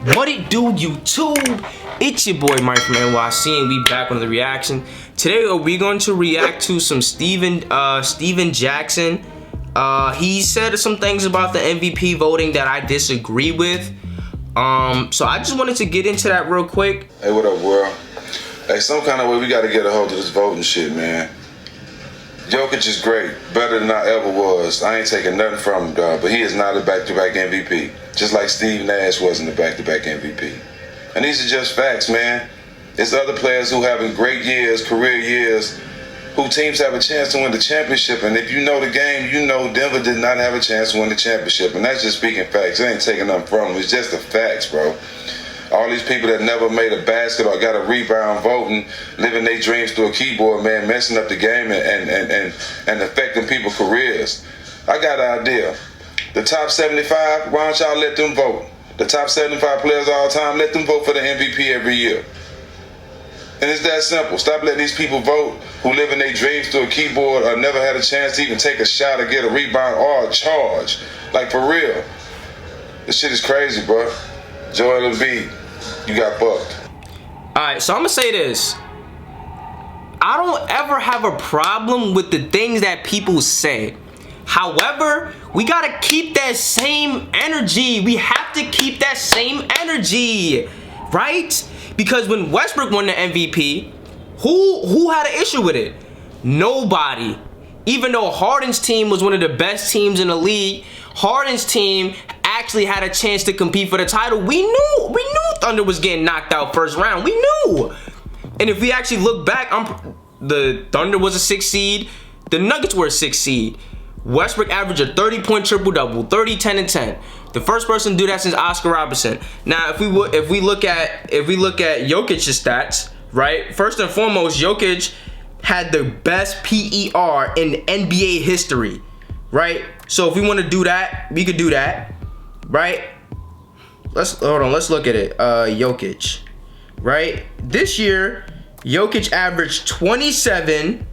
What it do, YouTube? It's your boy Mike from NYC, and we back on the reaction. Today we're going to react to some Steven Jackson. He said some things about the MVP voting that I disagree with. So I just wanted to get into that real quick. Hey, what up, world? Hey, some kind of way we got to get a hold of this voting shit, man. Jokic is great, better than I ever was. I ain't taking nothing from him, dog, but he is not a back-to-back MVP. Just like Steve Nash wasn't a back-to-back MVP. And these are just facts, man. It's other players who having great years, career years, who teams have a chance to win the championship. And if you know the game, you know Denver did not have a chance to win the championship. And that's just speaking facts. It ain't taking nothing from them. It's just the facts, bro. All these people that never made a basket or got a rebound voting, living their dreams through a keyboard, man, messing up the game and affecting people's careers. I got an idea. The top 75, why don't y'all let them vote? The top 75 players all time, let them vote for the MVP every year. And it's that simple. Stop letting these people vote who live in their dreams through a keyboard or never had a chance to even take a shot or get a rebound or a charge. Like, for real. This shit is crazy, bro. Joel Embiid, you got fucked. Alright, so I'm gonna say this. I don't ever have a problem with the things that people say. However, we gotta keep that same energy. We have to keep that same energy, right? Because when Westbrook won the MVP, who had an issue with it? Nobody. Even though Harden's team was one of the best teams in the league, Harden's team actually had a chance to compete for the title. We knew Thunder was getting knocked out first round. We knew. And if we actually look back, the Thunder was a 6th seed. The Nuggets were a 6th seed. Westbrook averaged a 30-point triple-double, 30, 10, and 10. The first person to do that since Oscar Robertson. Now, if we look at Jokic's stats, right? First and foremost, Jokic had the best PER in NBA history, right? So if we want to do that, we could do that, right? Let's look at it. Jokic, right? This year, Jokic averaged 27,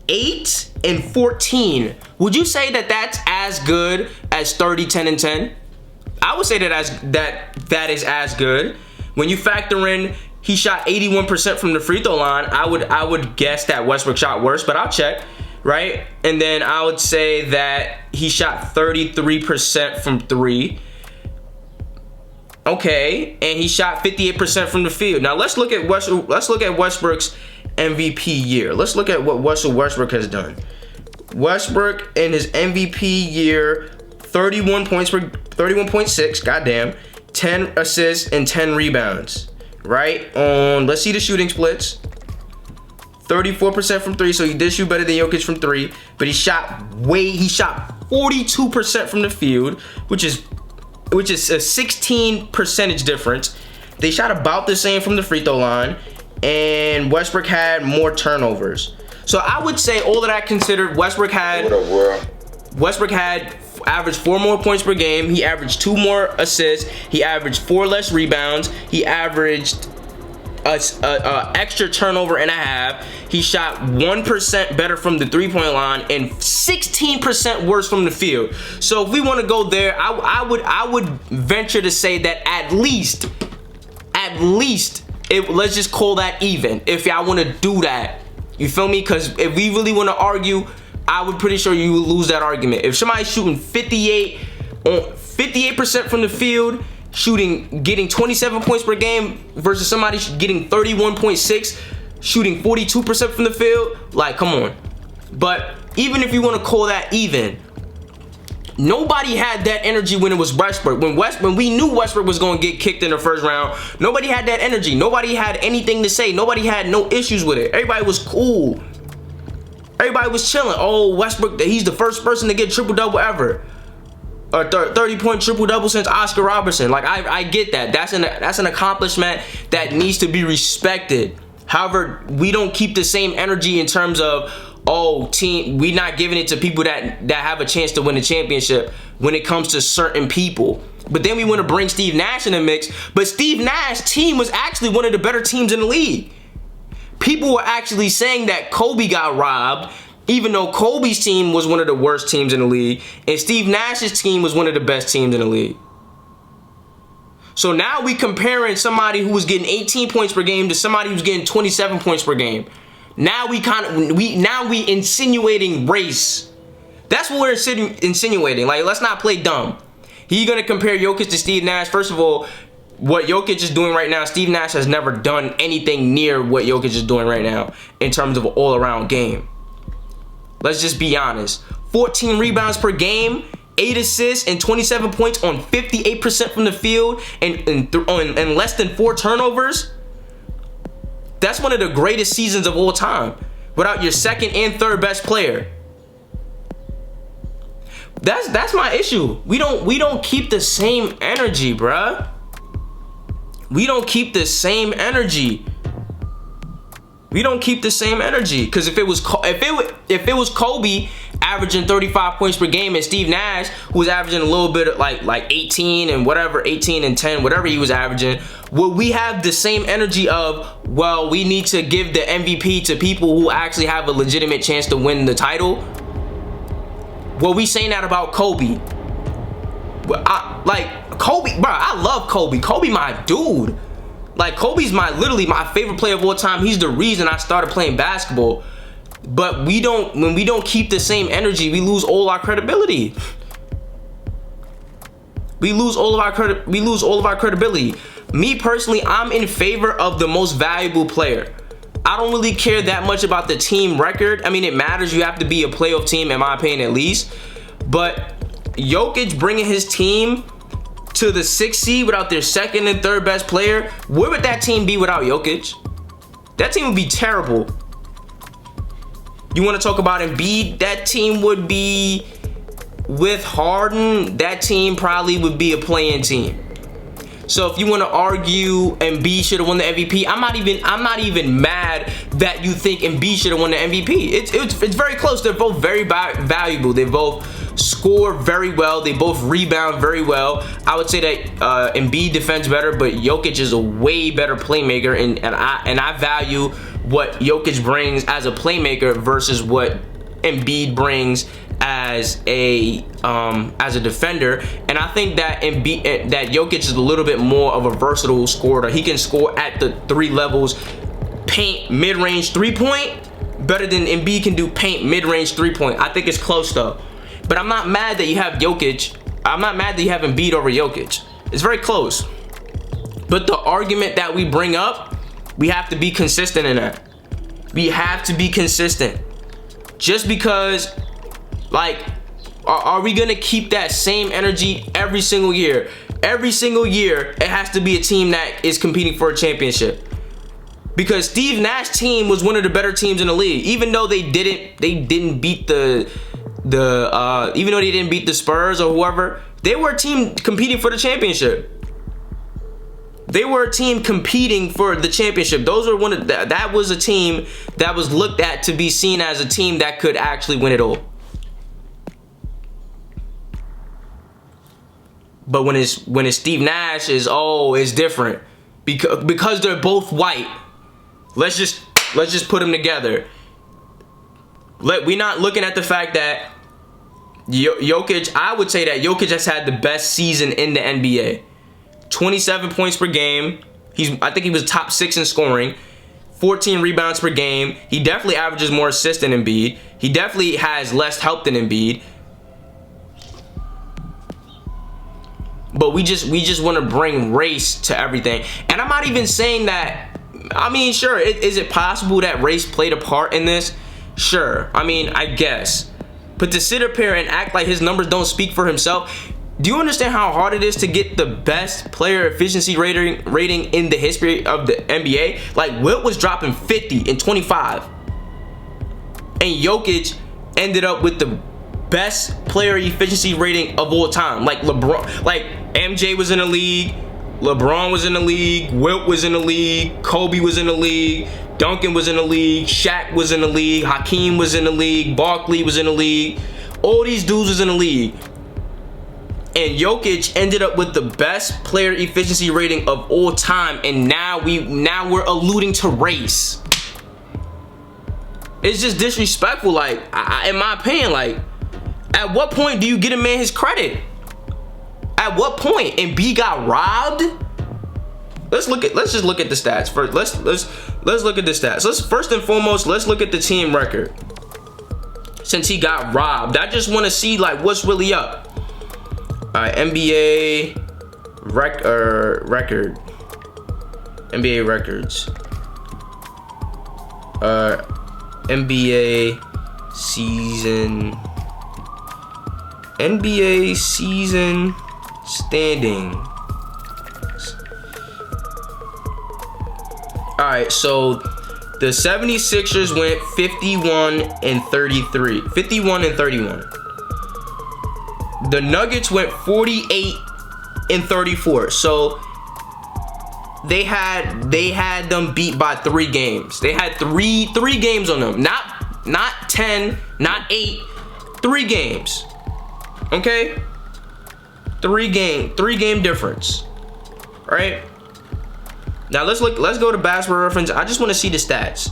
8, and 14. Would you say that that's as good as 30, 10, and 10? I would say that is as good. When you factor in he shot 81% from the free throw line, I would guess that Westbrook shot worse, but I'll check, right? And then I would say that he shot 33% from 3. Okay, and he shot 58% from the field. Now let's look at Westbrook's MVP year. Let's look at what Russell Westbrook has done. Westbrook in his MVP year, 31.6, goddamn, 10 assists and 10 rebounds, right? Let's see the shooting splits. 34% from 3, so he did shoot better than Jokic from 3, but he shot 42% from the field, which is a 16 percentage difference. They shot about the same from the free throw line, and Westbrook had more turnovers. So I would say all of that considered, Westbrook had averaged 4 more points per game. He averaged 2 more assists. He averaged 4 less rebounds. He averaged a extra turnover and a half. He shot 1% better from the 3-point line and 16% worse from the field. So if we want to go there, I would venture to say that at least let's just call that even if y'all want to do that. You feel me? Because if we really want to argue, I would pretty sure you would lose that argument. If somebody's shooting 58% from the field, getting 27 points per game versus somebody getting 31.6, shooting 42% from the field, like, come on. But even if you want to call that even, nobody had that energy when it was Westbrook. When we knew Westbrook was going to get kicked in the first round, nobody had that energy. Nobody had anything to say. Nobody had no issues with it. Everybody was cool. Everybody was chilling. Oh, Westbrook, he's the first person to get triple-double ever. Or 30-point triple-double since Oscar Robertson. Like, I get that. That's an accomplishment that needs to be respected. However, we don't keep the same energy in terms of, oh, team, we not giving it to people that have a chance to win the championship when it comes to certain people. But then we want to bring Steve Nash in the mix. But Steve Nash's team was actually one of the better teams in the league. People were actually saying that Kobe got robbed, even though Kobe's team was one of the worst teams in the league, and Steve Nash's team was one of the best teams in the league. So now we comparing somebody who was getting 18 points per game to somebody who's getting 27 points per game. Now we insinuating race. That's what we're insinuating. Like, let's not play dumb. He's gonna compare Jokic to Steve Nash. First of all, what Jokic is doing right now, Steve Nash has never done anything near what Jokic is doing right now in terms of an all-around game. Let's just be honest. 14 rebounds per game, 8 assists, and 27 points on 58% from the field, and less than 4 turnovers. That's one of the greatest seasons of all time without your second and third best player. That's my issue. We don't keep the same energy, bruh. We don't keep the same energy. We don't keep the same energy. Because if it was Kobe averaging 35 points per game and Steve Nash, who was averaging a little bit of like 18 and whatever, 18 and 10, whatever he was averaging, would we have the same energy of, well, we need to give the MVP to people who actually have a legitimate chance to win the title? Well, we saying that about Kobe. Kobe, bro, I love Kobe. Kobe, my dude. Like, Kobe's literally my favorite player of all time. He's the reason I started playing basketball. But when we don't keep the same energy, we lose all our credibility. We lose all of our credibility. Me personally, I'm in favor of the most valuable player. I don't really care that much about the team record. I mean, it matters. You have to be a playoff team, in my opinion, at least. But Jokic bringing his team to the 6th seed without their second and third best player, where would that team be without Jokic? That team would be terrible. You want to talk about Embiid? That team would be, with Harden, that team probably would be a play-in team. So if you want to argue Embiid should have won the MVP, I'm not even mad that you think Embiid should have won the MVP. It's very close. They're both very valuable. They both score very well. They both rebound very well. I would say that Embiid defends better, but Jokic is a way better playmaker, and I value what Jokic brings as a playmaker versus what Embiid brings as a defender. And I think that Jokic is a little bit more of a versatile scorer. He can score at the 3 levels: paint, mid-range, 3-point, better than Embiid can do paint, mid-range, 3-point. I think it's close though. But I'm not mad that you have Jokic. I'm not mad that you have Embiid over Jokic. It's very close. But the argument that we bring up, we have to be consistent in that. We have to be consistent. Just because, like, are we gonna keep that same energy every single year? Every single year, it has to be a team that is competing for a championship. Because Steve Nash's team was one of the better teams in the league, even though they didn't beat even though they didn't beat the Spurs or whoever. They were a team competing for the championship. They were a team competing for the championship. That was a team that was looked at to be seen as a team that could actually win it all. But when it's Steve Nash, it's different because they're both white. Let's just put them together. We're not looking at the fact that Jokic. I would say that Jokic has had the best season in the NBA. 27 points per game. I think he was top 6 in scoring. 14 rebounds per game. He definitely averages more assists than Embiid. He definitely has less help than Embiid. But we just want to bring race to everything. And I'm not even saying that. I mean, sure, is it possible that race played a part in this? Sure. I mean, I guess. But to sit up here and act like his numbers don't speak for himself. Do you understand how hard it is to get the best player efficiency rating in the history of the NBA? Like, Wilt was dropping 50 and 25. And Jokic ended up with the best player efficiency rating of all time. Like LeBron, like MJ was in the league, LeBron was in the league, Wilt was in the league, Kobe was in the league, Duncan was in the league, Shaq was in the league, Hakeem was in the league, Barkley was in the league. All these dudes was in the league. And Jokic ended up with the best player efficiency rating of all time, and now we're alluding to race. It's just disrespectful. Like, in my opinion, like, at what point do you get a man his credit? At what point? Embiid got robbed? let's just look at the stats first. Let's look at the stats. Let's first and foremost, let's look at the team record. Since he got robbed, I just want to see like what's really up. All right, NBA record. NBA records. NBA season standing. All right, so the 76ers went 51-33. 51-31. The Nuggets went 48-34. So they had them beat by 3 games. They had three games on them. Not 10, not 8, 3 games. Okay? 3 game difference. Right? Now let's go to Basketball Reference. I just want to see the stats.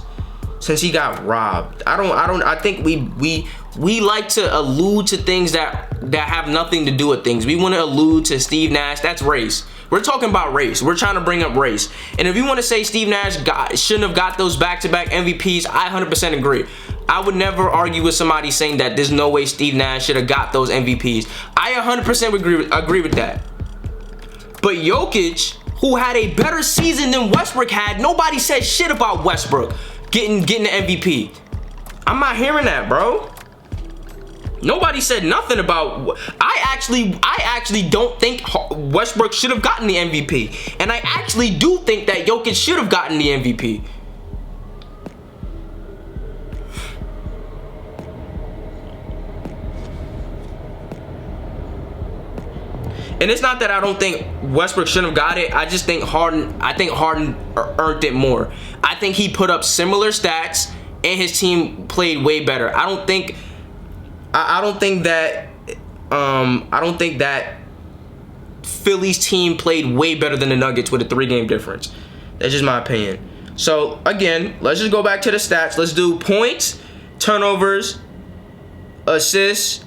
Since he got robbed. I think we like to allude to things that have nothing to do with things. We want to allude to Steve Nash. That's race. We're talking about race. We're trying to bring up race. And if you want to say Steve Nash shouldn't have got those back-to-back MVPs, I 100% agree. I would never argue with somebody saying that there's no way Steve Nash should have got those MVPs. I 100% agree with that. But Jokic, who had a better season than Westbrook had, nobody said shit about Westbrook getting the MVP. I'm not hearing that, bro. Nobody said nothing about. I actually don't think Westbrook should have gotten the MVP, and I actually do think that Jokic should have gotten the MVP. And it's not that I don't think Westbrook shouldn't have got it. I just think Harden earned it more. I think he put up similar stats and his team played way better. I don't think that Philly's team played way better than the Nuggets with a 3-game difference. That's just my opinion. So again, let's just go back to the stats. Let's do points, turnovers, assists.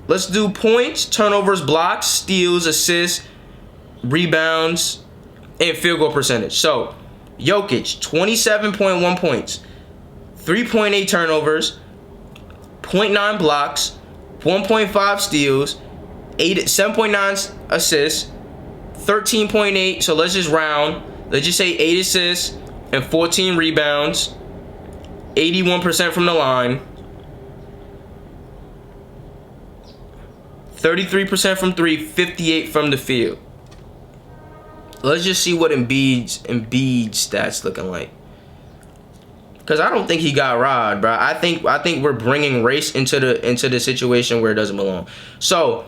Let's do points, turnovers, blocks, steals, assists, rebounds, and field goal percentage. So, Jokic, 27.1 points, 3.8 turnovers, 0.9 blocks, 1.5 steals, 7.9 assists, 13.8. So let's just round. Let's just say 8 assists and 14 rebounds, 81% from the line. 33% from 3, 58 from the field. Let's just see what Embiid's stats looking like. Cause I don't think he got robbed, bro. I think we're bringing race into the situation where it doesn't belong. So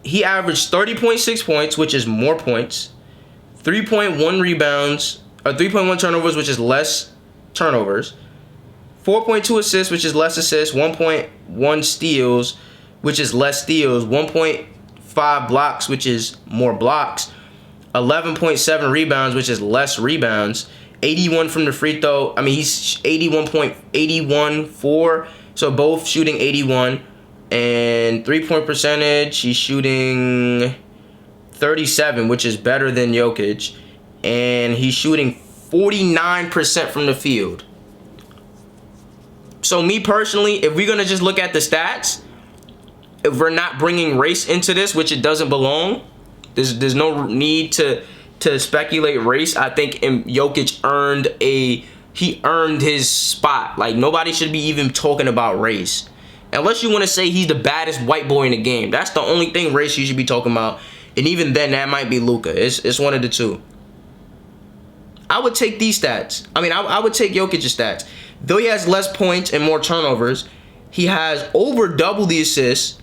he averaged 30.6 points, which is more points. 3.1 rebounds, or 3.1 turnovers, which is less turnovers. 4.2 assists, which is less assists. 1.1 steals, which is less steals, 1.5 blocks, which is more blocks, 11.7 rebounds, which is less rebounds, 81 from the free throw. I mean, he's 81.4, so both shooting 81, and 3-point percentage, he's shooting 37, which is better than Jokic, and he's shooting 49% from the field. So me personally, if we're gonna just look at the stats, if we're not bringing race into this, which it doesn't belong, there's no need to speculate race. I think Jokic earned his spot. Like, nobody should be even talking about race. Unless you want to say he's the baddest white boy in the game. That's the only thing race you should be talking about. And even then, that might be Luka. It's one of the two. I would take these stats. I mean, I would take Jokic's stats. Though he has less points and more turnovers, he has over double the assists.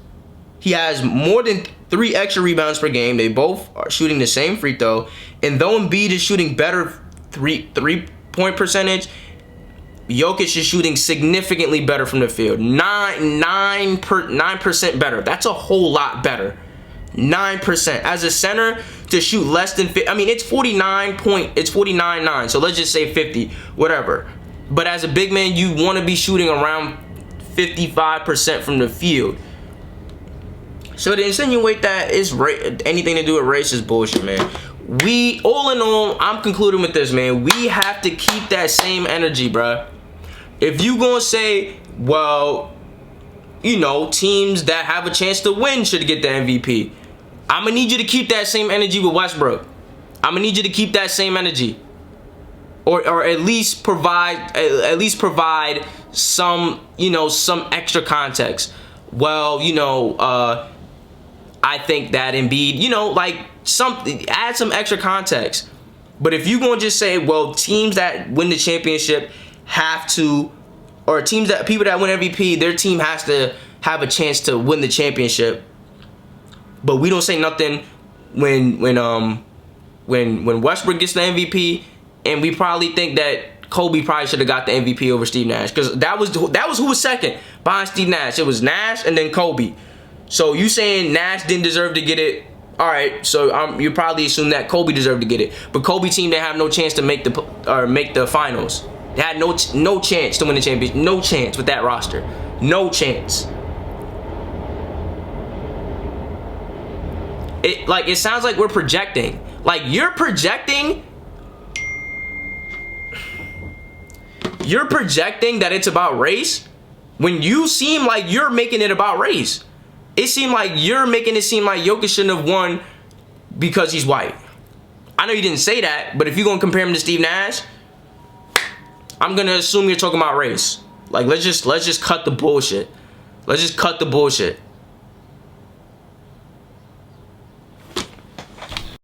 He has more than 3 extra rebounds per game. They both are shooting the same free throw. And though Embiid is shooting better three-point percentage, Jokic is shooting significantly better from the field. 9% better. That's a whole lot better. 9%. As a center, to shoot less than 50, I mean, it's 49.9. So let's just say 50, whatever. But as a big man, you want to be shooting around 55% from the field. So to insinuate that it's anything to do with race is bullshit, man. all in all, I'm concluding with this, man. We have to keep that same energy, bruh. If you gonna say, well, you know, teams that have a chance to win should get the MVP, I'm gonna need you to keep that same energy with Westbrook. I'm gonna need you to keep that same energy, or at least provide some, you know, some extra context. Well, you know, I think that Embiid, you know, like add some extra context. But if you gonna just say, well, teams that win the championship have to, or people that win MVP, their team has to have a chance to win the championship. But we don't say nothing when Westbrook gets the MVP, and we probably think that Kobe probably should have got the MVP over Steve Nash, because that was who was second behind Steve Nash. It was Nash and then Kobe. So you saying Nash didn't deserve to get it? All right, so you probably assume that Kobe deserved to get it, but Kobe team didn't have no chance to make the finals. They had no chance to win the championship. No chance with that roster. No chance. It sounds like we're projecting. Like you're projecting that it's about race when you seem like you're making it about race. It seemed like you're making it seem like Jokic shouldn't have won because he's white. I know you didn't say that, but if you're gonna compare him to Steve Nash, I'm gonna assume you're talking about race. Like let's just cut the bullshit. Let's just cut the bullshit.